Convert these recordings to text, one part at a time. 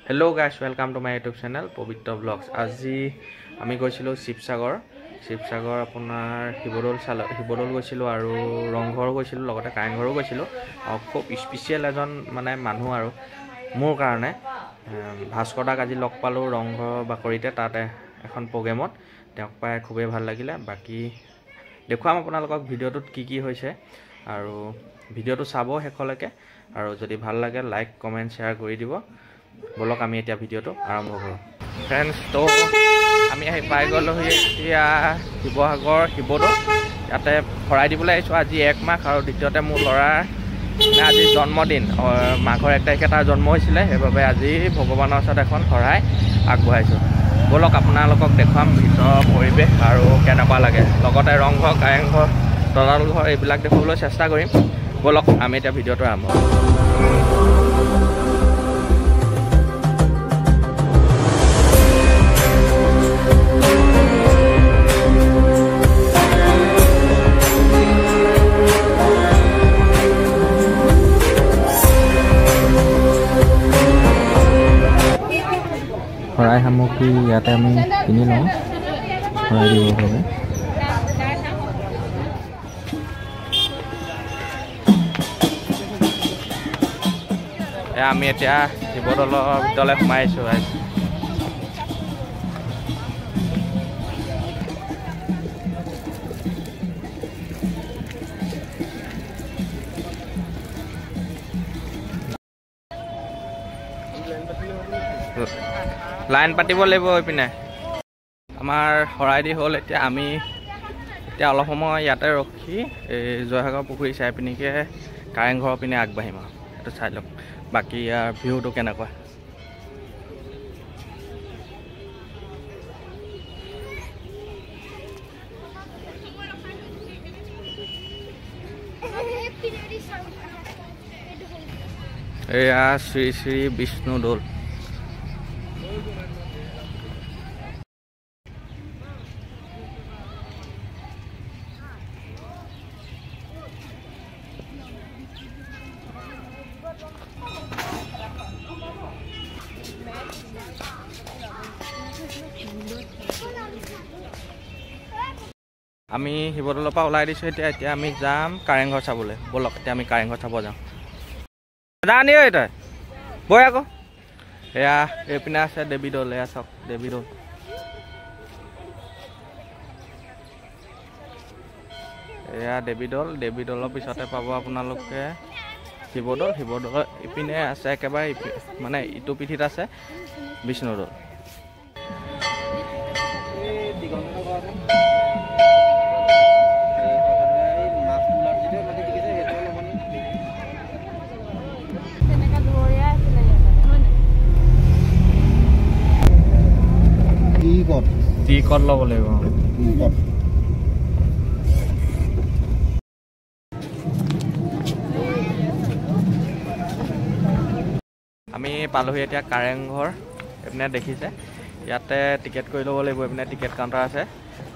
Hello guys, welcome to my YouTube channel Pavitra Vlogs. আজি আমি গৈছিলো শিৱসাগৰ আপোনাৰ শিৱদৌল গৈছিলো আৰু ৰংঘৰ গৈছিলো লগতে কাৰেংঘৰো গৈছিলো আৰু খুব স্পেশাল এজন মানে মানুহ আৰু মোৰ কাৰণে ভাস্কৰ দাক আজি লগ পালো ৰংঘৰ বাকৰিতে তাতে এখন প্ৰগ্ৰামত তেওঁক পাই খুবেই ভাল লাগিলে বাকি দেখুৱাম আপোনালোকক ভিডিঅ'টোত কি হৈছে আৰু ভিডিঅ'টো চাব শেষলৈকে আৰু যদি ভাল লাগে লাইক কমেন্ট শেয়াৰ কৰি দিব বলক আমি এতিয়া ভিডিঅ'টো আৰম্ভ কৰোঁ ফ্ৰেন্ডছ তো আমি আহি পাই গ'লো এতিয়া শিৱসাগৰ শিৱদৌল ইয়াতে ভৰাই দিবলৈ আহিছোঁ আজি 1 মাহ আৰু দ্বিতীয়তে মোৰ ল'ৰাৰ আজি জন্মদিন মাঘৰ 1 তাৰিখে তাৰ জন্ম হৈছিলে সেইবাবে আজি ভগৱানৰ ওচৰত এখন শৰাই আগবঢ়াইছোঁ বলক আপোনালোকক দেখুৱাম ভিতৰৰ পৰিৱেশ আৰু কেনেকুৱা লাগে লগতে ৰংঘৰ কাৰেংঘৰ তলাতল ঘৰ এইবিলাক দেখুৱাবলৈ চেষ্টা কৰিম বলক আমি এতিয়া ভিডিঅ'টো আৰম্ভ শৰাই সামগ্ৰী ইয়াতে আমি কিনি লওঁ শৰাই দিবৰ বাবে আমি এতিয়া শিৱদৌলৰ ভিতৰলৈ সোমাইছোঁ লাইন পাতিব লাগিব এইপিনে আমাৰ শৰাই দি হ'ল এতিয়া আমি এতিয়া অলপ সময় ইয়াতে ৰখি এই জয়সাগৰ পুখুৰী চাই পিনিকে কাৰেংঘৰৰ পিনে আগবাঢ়িম আৰু এইটো চাই লওক বাকী ইয়াৰ ভিউটো কেনেকুৱা এয়া শ্ৰী শ্ৰী বিষ্ণুদৌল আমি শিৱদৌলৰ পৰা ওলাই দিছোঁ এতিয়া আমি যাম কাৰেংঘৰ চাবলৈ বলক এতিয়া আমি কাৰেংঘৰ চাব যাওঁ জানি ঐ তই বৈ আকৌ এয়া এইপিনে আছে দেৱীদৌল এয়া চাওক দেৱীদৌল এয়া দেৱীদৌলৰ পিছতে পাব আপোনালোকে শিৱদৌলৰ ইপিনে আছে একেবাৰে মানে ইটো পিঠিত আছে বিষ্ণুদৌল টিকট ল'ব লাগিব আমি পালোহি এতিয়া কাৰেংঘৰ এইপিনে দেখিছে ইয়াতে টিকেট কৰি ল'ব লাগিব এইপিনে টিকেট কাউণ্টাৰ আছে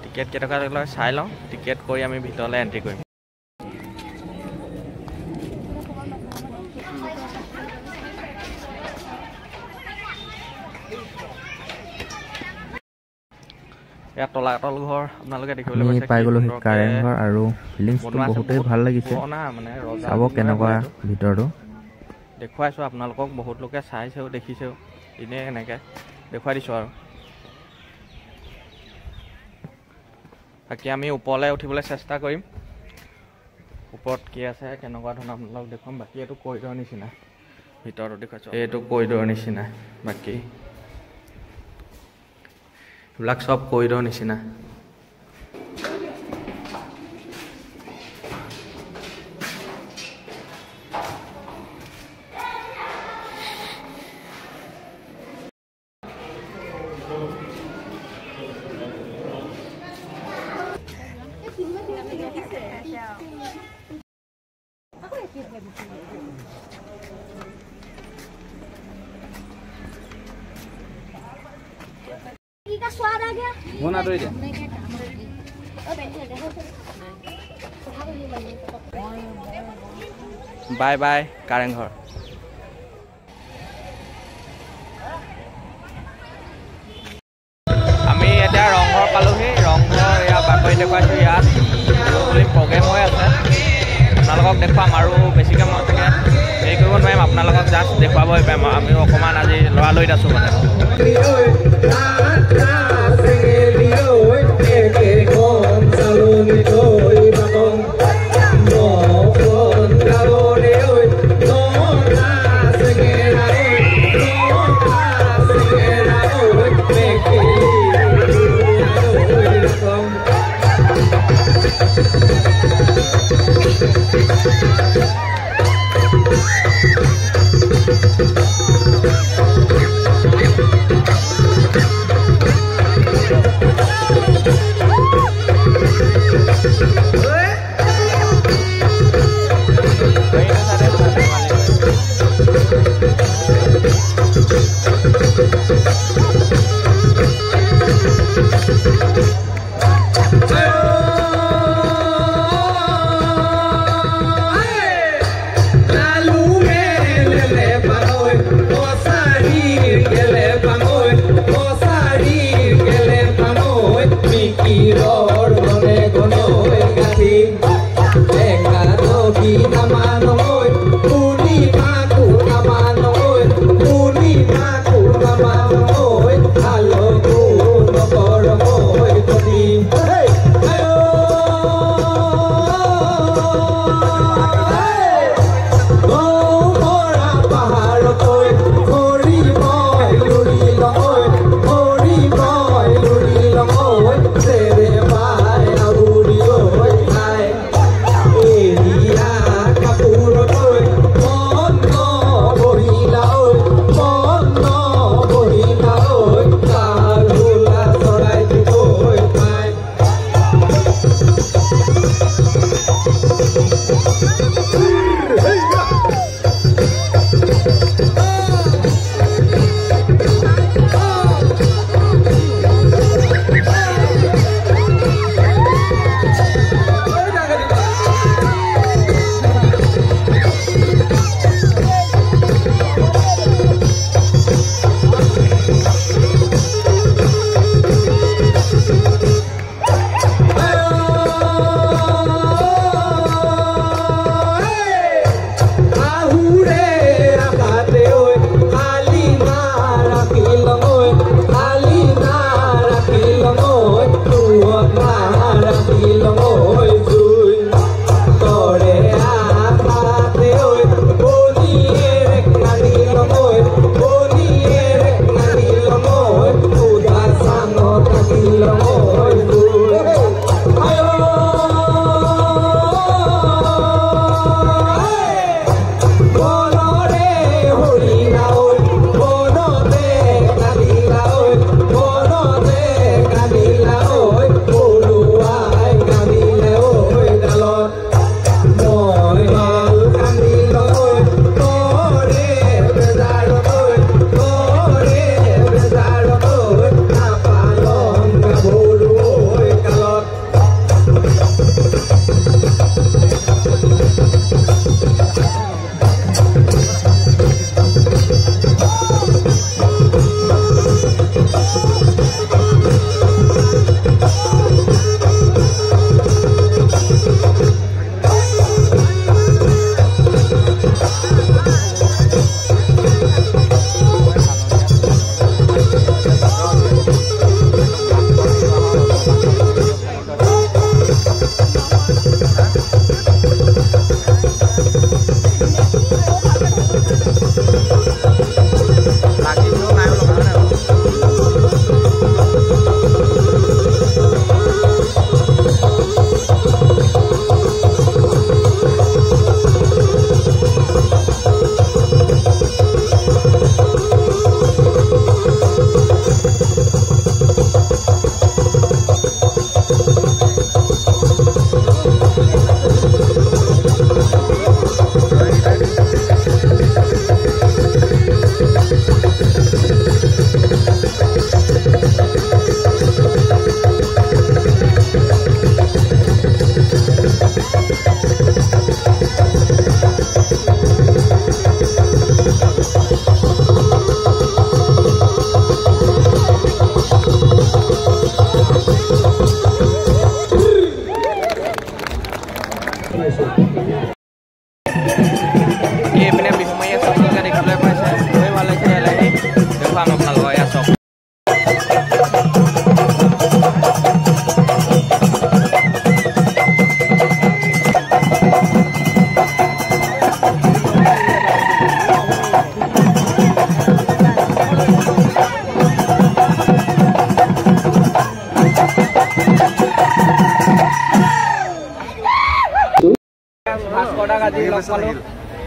টিকেট কেইটকা লয় চাই লওঁ টিকেট কৰি আমি ভিতৰলৈ এণ্ট্ৰি কৰিম ইয়াত তলাতল ঘৰ আপোনালোকে দেখিবলৈ পাইছে পাই গ'লো কাৰেংঘৰ আৰু ফিলিংছটো বহুতেই ভাল লাগিছে মানে চাব কেনেকুৱা ভিতৰটো দেখুৱাইছোঁ আপোনালোকক বহুত লোকে চাইছেও দেখিছেও এনেই এনেকৈ দেখুৱাই দিছোঁ আৰু বাকী আমি ওপৰলৈ উঠিবলৈ চেষ্টা কৰিম ওপৰত কি আছে কেনেকুৱা ধৰণৰ আপোনালোকক দেখুৱাম বাকী এইটো কৰিডৰ নিচিনা ভিতৰতো দেখুৱাইছোঁ এইটো কৰিডৰ নিচিনা বাকী এইবিলাক সব কৰিডৰ নিচিনা का स्वाद आ गया होना तो बाय बाय कारेंघर পালোহি ৰংঘৰ এয়া বাকৰি দেখুৱাইছোঁ ইয়াত বুলি প্ৰগ্ৰেম হৈ আছে আপোনালোকক দেখুৱাম আৰু বেছিকৈ মই চাগে হেৰি কৰিব নোৱাৰিম আপোনালোকক জাষ্ট দেখুৱাবই পাৰিম আমিও অকণমান আজি লৰালৰিত আছোঁ মানে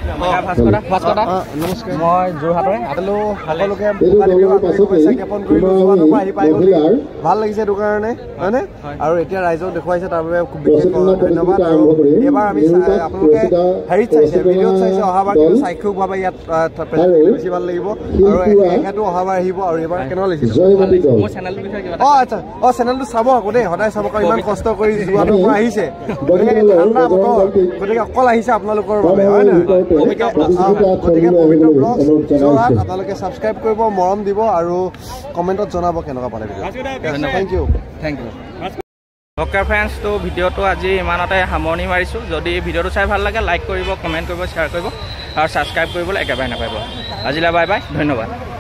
নমস্কাৰ মই যোৰহাটৰে সকলোকে জ্ঞাপন কৰিলোঁ আহি পাই গ'ল ভাল লাগিছে সেইটো কাৰণে হয়নে আৰু এতিয়া ৰাইজক দেখুৱাইছে তাৰ বাবে খুব বিশেষ ধন্যবাদ আৰু এইবাৰ আমি আপোনালোকে হেৰিত চাইছে ভিডিঅ'ত চাইছে অহাবাৰ কিন্তু চাক্ষুষভাৱে ইয়াত বেছি ভাল লাগিব আৰু এখেতো অহাবাৰ আহিব আৰু এইবাৰ কেনেকুৱা লাগিছে মোৰ চেনেলটোৰ বিষয়ে কিবা আচ্ছা চেনেলটো চাব আকৌ দেই সদায় চাব কাৰণ ইমান কষ্ট কৰি যোৰহাটৰ পৰা আহিছে গতিকে ঠাণ্ডা বতৰ গতিকে অকল আহিছে আপোনালোকৰ বাবে হয় নহয় গতিকে পবিত্ৰ ব্লগছ যোৰহাট আপোনালোকে ছাবস্ক্ৰাইব কৰিব মৰম দিব আৰু কমেণ্টত জনাব কেনেকুৱা পালে থেংক ইউ অ'কে ফ্ৰেণ্ডছ তো ভিডিঅ'টো আজি ইমানতে সামৰণি মাৰিছোঁ যদি ভিডিঅ'টো চাই ভাল লাগে লাইক কৰিব কমেণ্ট কৰিব শ্বেয়াৰ কৰিব আৰু ছাবস্ক্ৰাইব কৰিবলৈ একেবাৰে নাপাব আজিলৈ বাই বাই ধন্যবাদ